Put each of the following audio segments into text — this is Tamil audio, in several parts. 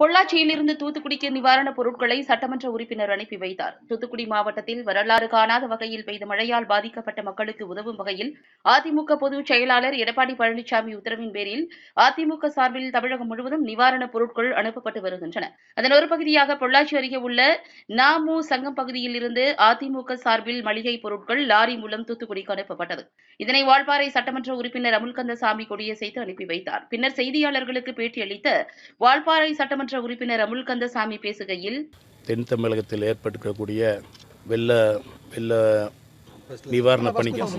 பொள்ளாச்சியிலிருந்து தூத்துக்குடிக்கு நிவாரணப் பொருட்களை சட்டமன்ற உறுப்பினர் அனுப்பி வைத்தார். தூத்துக்குடி மாவட்டத்தில் வரலாறு காணாத வகையில் பெய்த மழையால் பாதிக்கப்பட்ட மக்களுக்கு உதவும் வகையில் அதிமுக பொதுச் செயலாளர் எடப்பாடி பழனிசாமி உத்தரவின் பேரில் அதிமுக சார்பில் தமிழகம் முழுவதும் நிவாரணப் பொருட்கள் அனுப்பப்பட்டு வருகின்றன. அதன் ஒரு பகுதியாக பொள்ளாச்சி அருகே உள்ள நாமு சங்கம் பகுதியில் இருந்து அதிமுக சார்பில் மளிகைப் பொருட்கள் லாரி மூலம் தூத்துக்குடிக்கு அனுப்பப்பட்டது. இதனை வால்பாறை சட்டமன்ற உறுப்பினர் அமுல்கந்தசாமி கொடியசைத்து அனுப்பி வைத்தார். பின்னர் செய்தியாளர்களுக்கு பேட்டியளித்த வால்பாறை சட்டமன்ற உறுப்பினர் அமுல்கந்தசாமி பேசுகையில், தென் தமிழகத்தில் ஏற்பட்டிருக்கக்கூடிய வெள்ள வெள்ள நிவாரண பணிகள்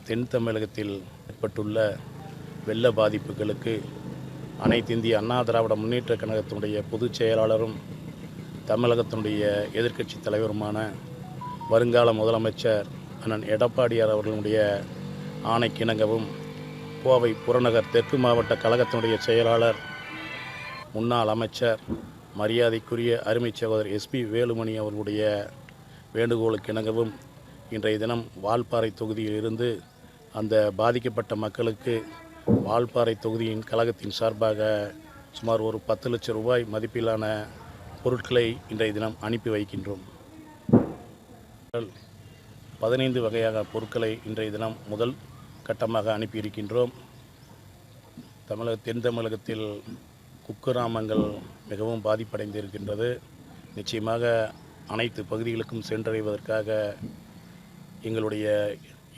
தென் தமிழகத்தில் ஏற்பட்டுள்ள வெள்ள பாதிப்புகளுக்கு அனைத்து இந்திய அண்ணா திராவிட முன்னேற்ற கழகத்தினுடைய பொதுச் செயலாளரும் தமிழகத்தினுடைய எதிர்க்கட்சி தலைவருமான வருங்கால முதலமைச்சர் அண்ணன் எடப்பாடியார் அவர்களுடைய ஆணைக்கிணங்கவும் கோவை புறநகர் தெற்கு மாவட்ட கழகத்தினுடைய செயலாளர் முன்னாள் அமைச்சர் மரியாதைக்குரிய அருமை சகோதரர் எஸ்பி வேலுமணி அவர்களுடைய வேண்டுகோளுக்கு இணங்கவும் இன்றைய தினம் வால்பாறை தொகுதியில் இருந்து அந்த பாதிக்கப்பட்ட மக்களுக்கு வால்பாறை தொகுதியின் கழகத்தின் சார்பாக சுமார் ஒரு 10 லட்சம் ரூபாய் மதிப்பிலான பொருட்களை இன்றைய தினம் அனுப்பி வைக்கின்றோம். 15 வகையான பொருட்களை இன்றைய தினம் முதல் கட்டமாக அனுப்பியிருக்கின்றோம். தென் தமிழகத்தில் குக்கிராமங்கள் மிகவும் பாதிப்படைந்திருக்கின்றது. நிச்சயமாக அனைத்து பகுதிகளுக்கும் சென்றடைவதற்காக எங்களுடைய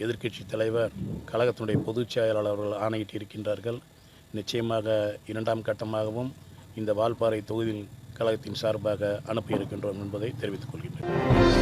எதிர்க்கட்சி தலைவர் கழகத்தினுடைய பொதுச் செயலாளர் அவர்கள் ஆணையிட்டிருக்கின்றார்கள். நிச்சயமாக 2ஆம் கட்டமாகவும் இந்த வால்பாறை தொகுதியில் கழகத்தின் சார்பாக அனுப்பியிருக்கின்றோம் என்பதை தெரிவித்துக் கொள்கின்றேன்.